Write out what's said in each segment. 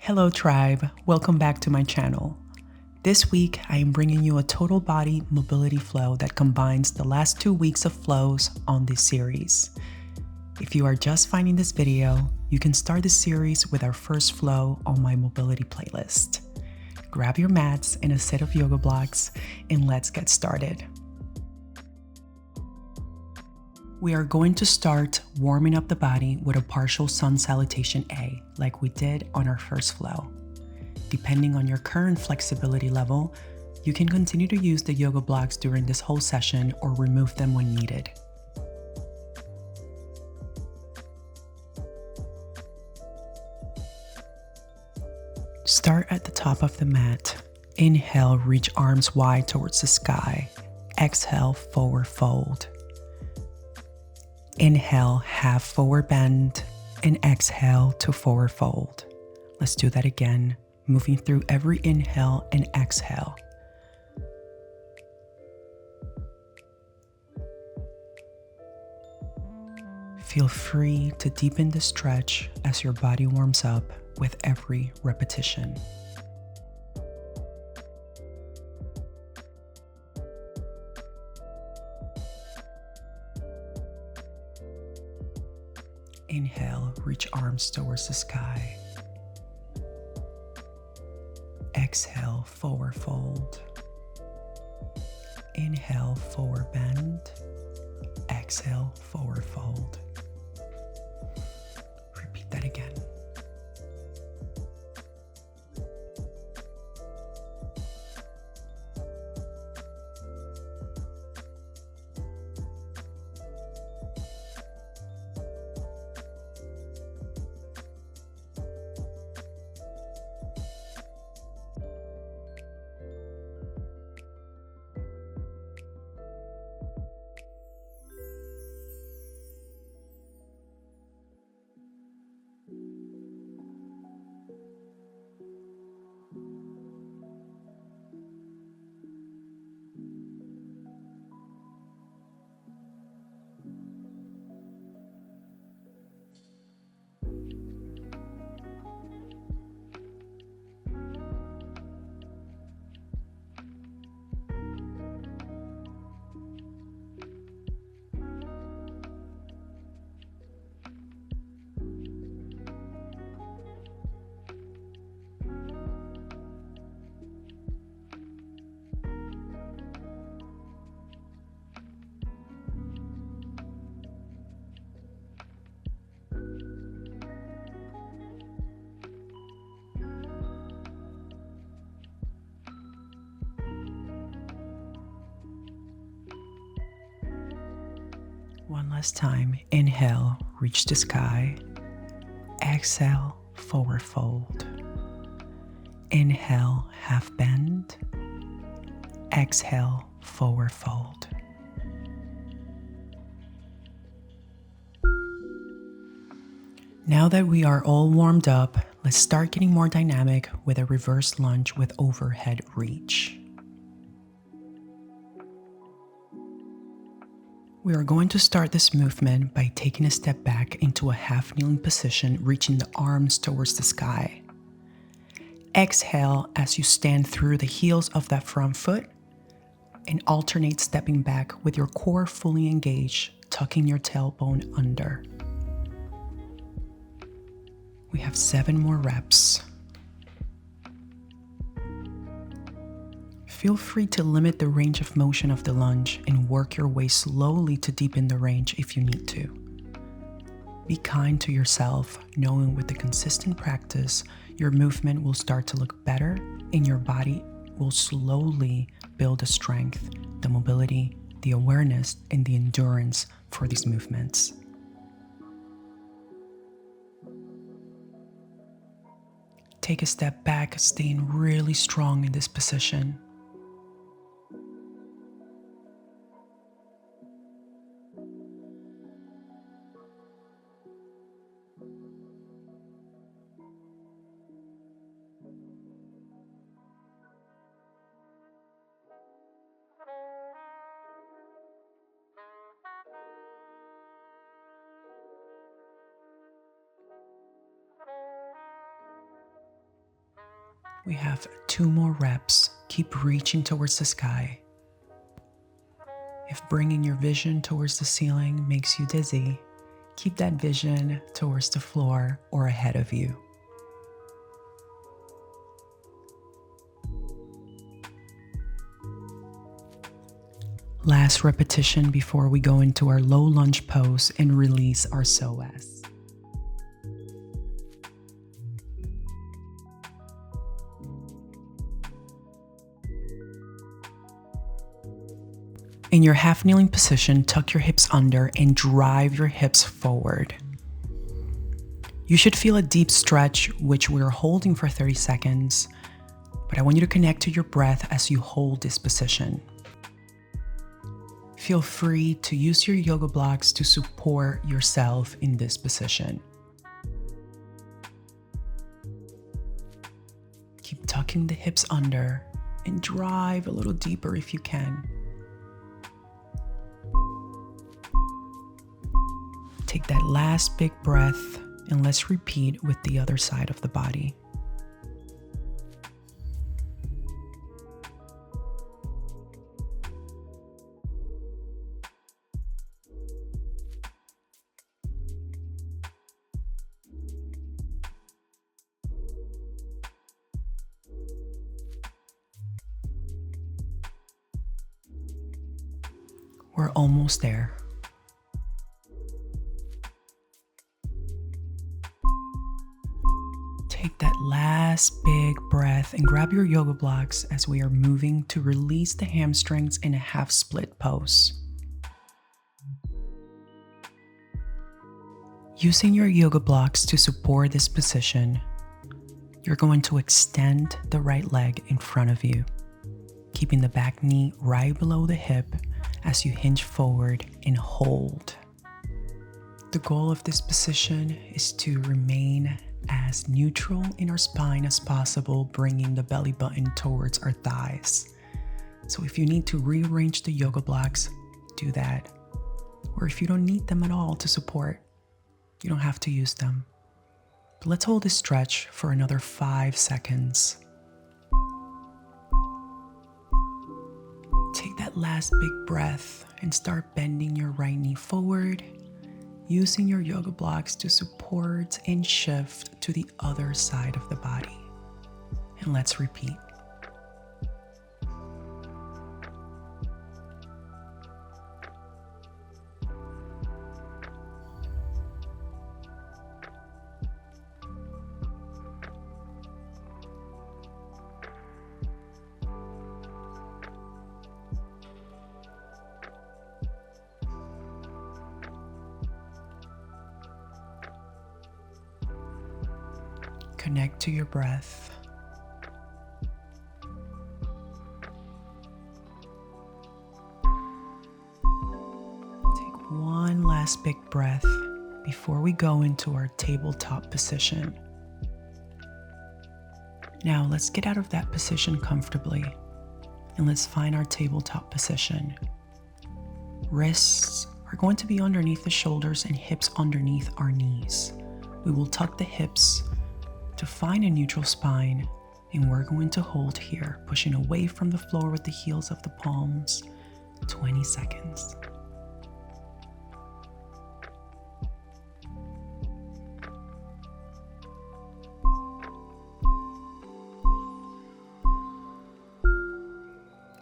Hello tribe, welcome back to my channel. This week I am bringing you a total body mobility flow that combines the last 2 weeks of flows on this series. If you are just finding this video, you can start the series with our first flow on my mobility playlist. Grab your mats and a set of yoga blocks and let's get started. We are going to start warming up the body with a partial sun salutation A, like we did on our first flow. Depending on your current flexibility level, you can continue to use the yoga blocks during this whole session or remove them when needed. Start at the top of the mat. Inhale, reach arms wide towards the sky. Exhale, forward fold. Inhale, half forward bend, and exhale to forward fold. Let's do that again, moving through every inhale and exhale. Feel free to deepen the stretch as your body warms up with every repetition. Inhale, reach arms towards the sky. Exhale, forward fold. Inhale, forward bend. Exhale, forward fold. Repeat that again. One last time, inhale, reach the sky. Exhale, forward fold. Inhale, half bend. Exhale, forward fold. Now that we are all warmed up, let's start getting more dynamic with a reverse lunge with overhead reach. We are going to start this movement by taking a step back into a half kneeling position, reaching the arms towards the sky. Exhale as you stand through the heels of that front foot and alternate stepping back with your core fully engaged, tucking your tailbone under. We have 7 more reps. Feel free to limit the range of motion of the lunge and work your way slowly to deepen the range if you need to. Be kind to yourself, knowing with the consistent practice, your movement will start to look better and your body will slowly build the strength, the mobility, the awareness, and the endurance for these movements. Take a step back, staying really strong in this position. We have 2 more reps. Keep reaching towards the sky. If bringing your vision towards the ceiling makes you dizzy, keep that vision towards the floor or ahead of you. Last repetition before we go into our low lunge pose and release our psoas. In your half kneeling position, tuck your hips under and drive your hips forward. You should feel a deep stretch, which we're holding for 30 seconds, but I want you to connect to your breath as you hold this position. Feel free to use your yoga blocks to support yourself in this position. Keep tucking the hips under and drive a little deeper if you can. Take that last big breath and let's repeat with the other side of the body. We're almost there. Take that last big breath and grab your yoga blocks as we are moving to release the hamstrings in a half split pose. Using your yoga blocks to support this position, you're going to extend the right leg in front of you, keeping the back knee right below the hip as you hinge forward and hold. The goal of this position is to remain as neutral in our spine as possible, bringing the belly button towards our thighs. So if you need to rearrange the yoga blocks, do that. Or if you don't need them at all to support, you don't have to use them. But let's hold this stretch for another 5 seconds. Take that last big breath and start bending your right knee forward, using your yoga blocks to support and shift to the other side of the body. And let's repeat. Connect to your breath. Take one last big breath before we go into our tabletop position. Now let's get out of that position comfortably and let's find our tabletop position. Wrists are going to be underneath the shoulders and hips underneath our knees. We will tuck the hips to find a neutral spine, and we're going to hold here, pushing away from the floor with the heels of the palms, 20 seconds.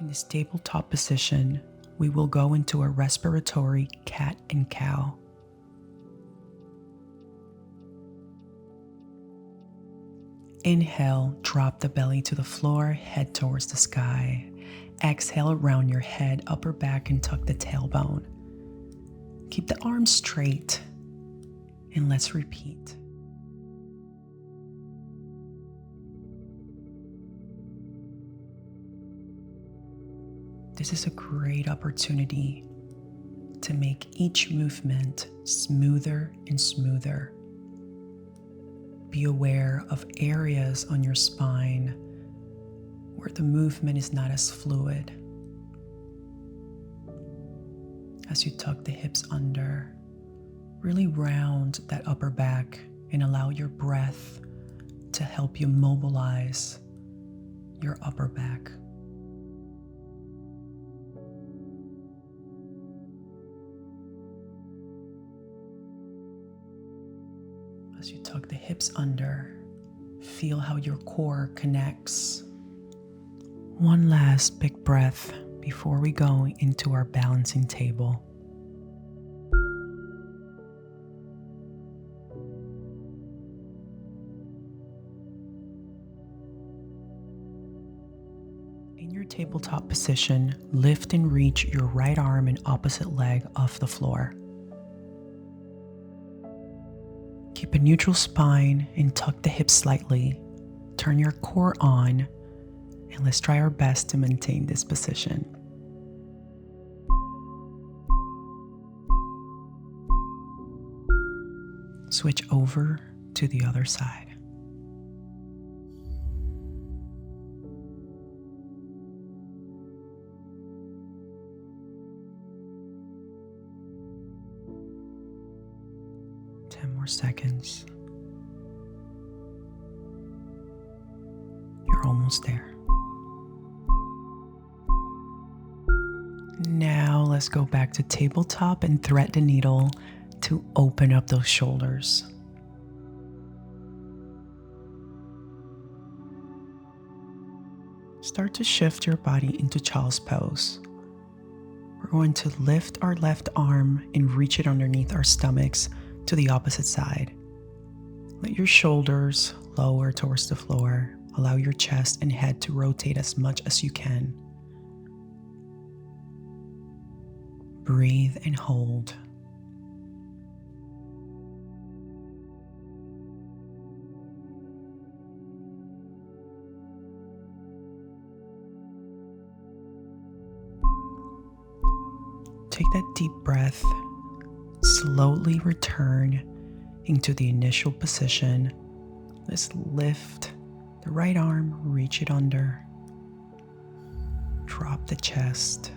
In this tabletop position, we will go into a respiratory cat and cow. Inhale, drop the belly to the floor, head towards the sky. Exhale, round your head, upper back, and tuck the tailbone. Keep the arms straight, and let's repeat. This is a great opportunity to make each movement smoother and smoother. Be aware of areas on your spine where the movement is not as fluid. As you tuck the hips under, really round that upper back and allow your breath to help you mobilize your upper back. As you tuck the hips under, feel how your core connects. One last big breath before we go into our balancing table. In your tabletop position, lift and reach your right arm and opposite leg off the floor. Keep a neutral spine and tuck the hips slightly. Turn your core on, and let's try our best to maintain this position. Switch over to the other side. Seconds. You're almost there. Now let's go back to tabletop and thread the needle to open up those shoulders. Start to shift your body into child's pose. We're going to lift our left arm and reach it underneath our stomachs to the opposite side. Let your shoulders lower towards the floor. Allow your chest and head to rotate as much as you can. Breathe and hold. Take that deep breath. Slowly return into the initial position. Let's lift the right arm, reach it under. Drop the chest.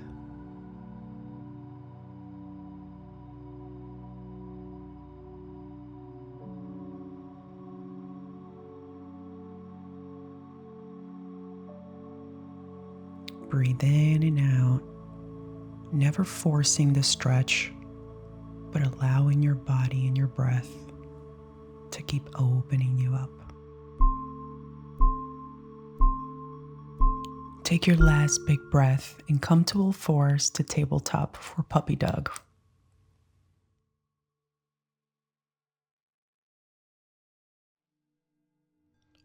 Breathe in and out, never forcing the stretch, but allowing your body and your breath to keep opening you up. Take your last big breath and come to all fours to tabletop for puppy dog.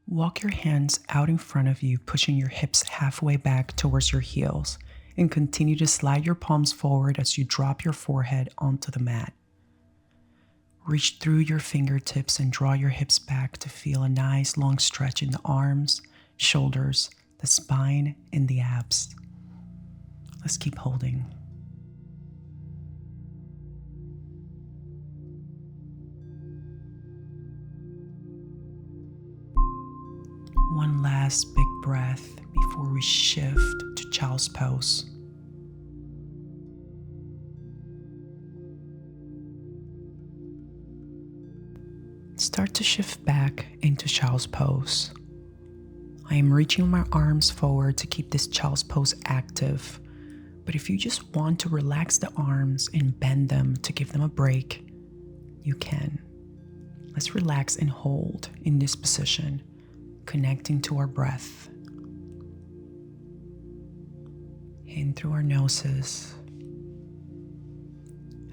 Walk your hands out in front of you, pushing your hips halfway back towards your heels, and continue to slide your palms forward as you drop your forehead onto the mat. Reach through your fingertips and draw your hips back to feel a nice long stretch in the arms, shoulders, the spine, and the abs. Let's keep holding. One last big breath before we shift to child's pose. Start to shift back into child's pose. I am reaching my arms forward to keep this child's pose active, but if you just want to relax the arms and bend them to give them a break, you can. Let's relax and hold in this position, connecting to our breath. In through our noses,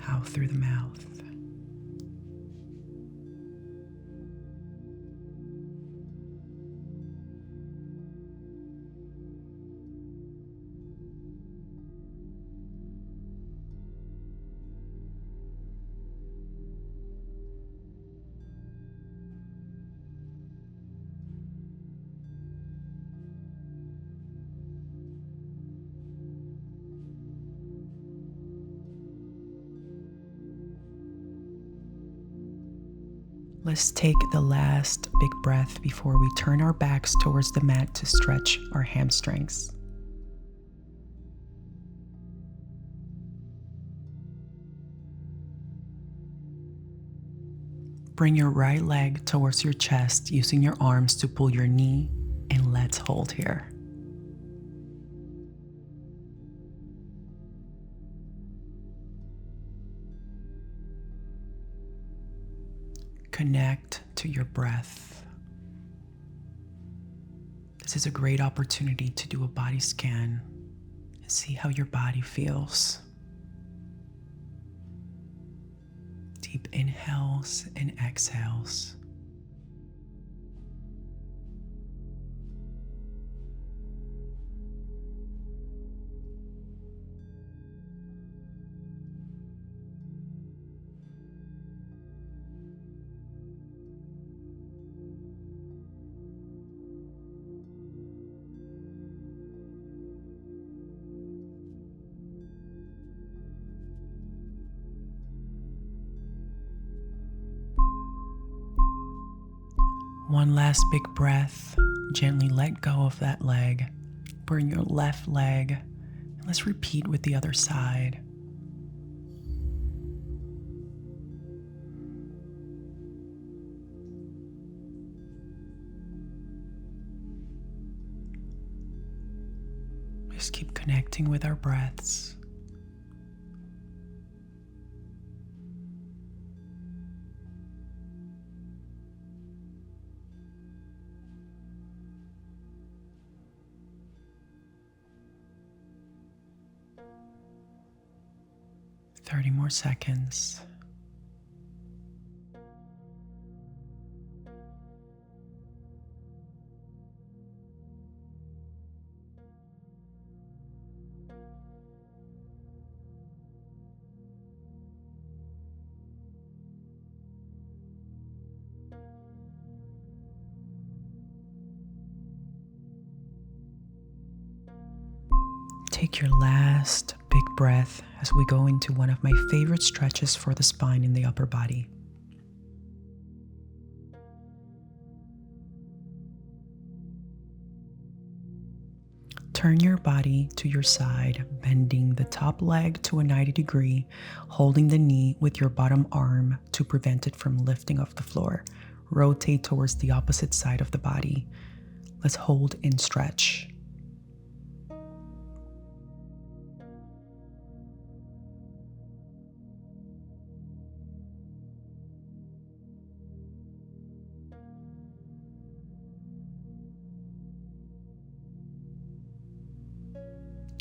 out through the mouth. Let's take the last big breath before we turn our backs towards the mat to stretch our hamstrings. Bring your right leg towards your chest using your arms to pull your knee, and let's hold here. Connect to your breath. This is a great opportunity to do a body scan and see how your body feels. Deep inhales and exhales. One last big breath. Gently let go of that leg. Bring your left leg. And let's repeat with the other side. Just keep connecting with our breaths. Thirty more seconds. Take your last big breath as we go into one of my favorite stretches for the spine in the upper body. Turn your body to your side, bending the top leg to a 90 degree, holding the knee with your bottom arm to prevent it from lifting off the floor. Rotate towards the opposite side of the body. Let's hold and stretch.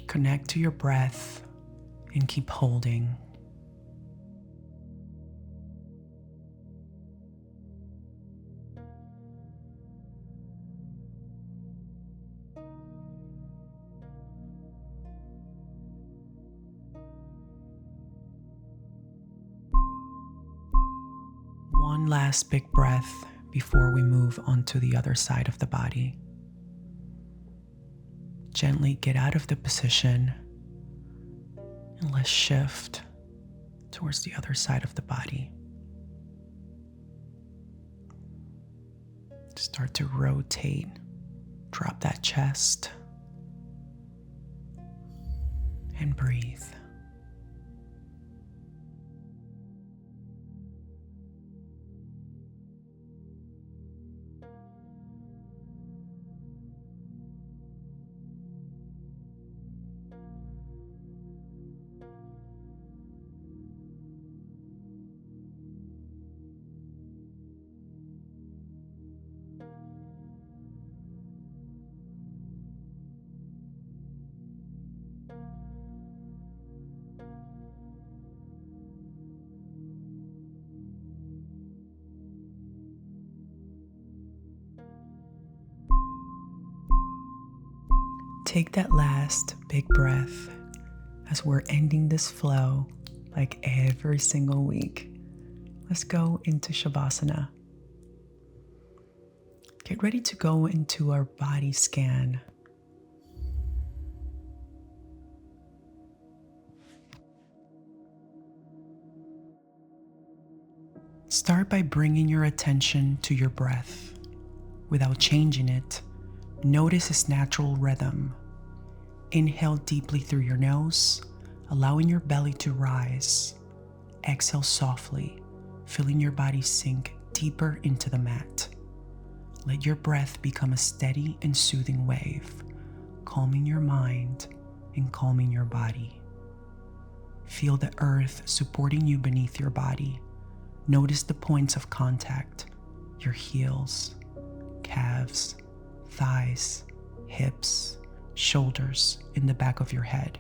Connect to your breath and keep holding. One last big breath before we move on to the other side of the body. Gently get out of the position and let's shift towards the other side of the body. Start to rotate, drop that chest, and breathe. Take that last big breath as we're ending this flow like every single week. Let's go into Shavasana. Get ready to go into our body scan. Start by bringing your attention to your breath. Without changing it, notice its natural rhythm. Inhale deeply through your nose, allowing your belly to rise. Exhale softly, feeling your body sink deeper into the mat. Let your breath become a steady and soothing wave, calming your mind and calming your body. Feel the earth supporting you beneath your body, Notice the points of contact, your heels, calves, thighs, hips, shoulders, in the back of your head.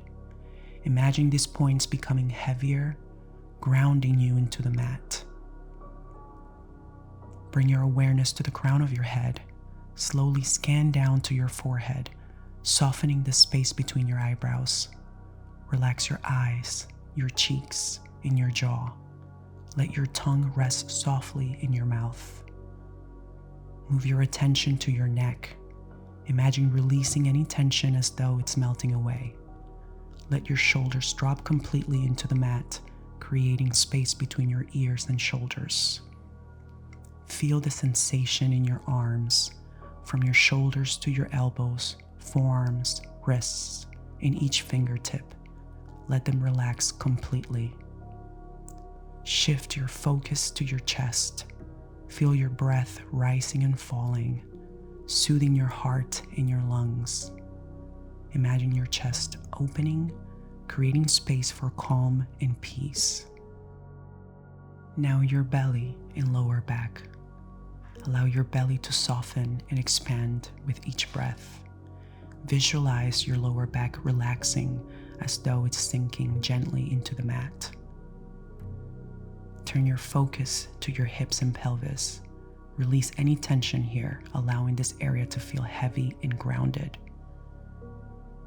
Imagine these points becoming heavier, grounding you into the mat. Bring your awareness to the crown of your head. Slowly scan down to your forehead, softening the space between your eyebrows. Relax your eyes, your cheeks, and your jaw. Let your tongue rest softly in your mouth. Move your attention to your neck. Imagine releasing any tension as though it's melting away. Let your shoulders drop completely into the mat, creating space between your ears and shoulders. Feel the sensation in your arms, from your shoulders to your elbows, forearms, wrists, and each fingertip. Let them relax completely. Shift your focus to your chest. Feel your breath rising and falling, soothing your heart and your lungs. Imagine your chest opening, creating space for calm and peace. Now your belly and lower back. Allow your belly to soften and expand with each breath. Visualize your lower back relaxing as though it's sinking gently into the mat. Turn your focus to your hips and pelvis. Release any tension here, allowing this area to feel heavy and grounded.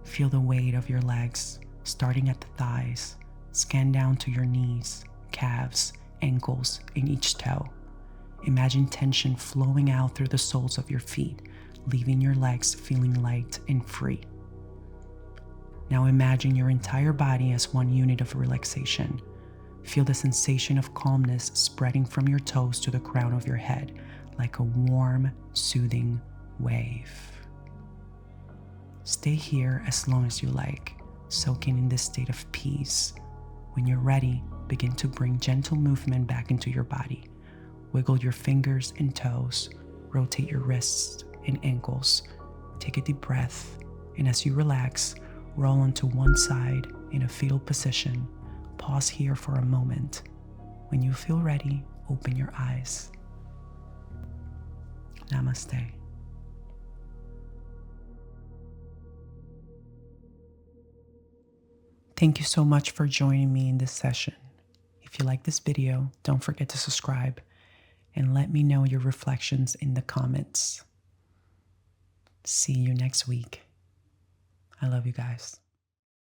Feel the weight of your legs, starting at the thighs. Scan down to your knees, calves, ankles, and each toe. Imagine tension flowing out through the soles of your feet, leaving your legs feeling light and free. Now imagine your entire body as one unit of relaxation. Feel the sensation of calmness spreading from your toes to the crown of your head, like a warm, soothing wave. Stay here as long as you like, soaking in this state of peace. When you're ready, begin to bring gentle movement back into your body. Wiggle your fingers and toes, rotate your wrists and ankles. Take a deep breath, and as you relax, roll onto one side in a fetal position. Pause here for a moment. When you feel ready, open your eyes. Namaste. Thank you so much for joining me in this session. If you like this video, don't forget to subscribe and let me know your reflections in the comments. See you next week. I love you guys.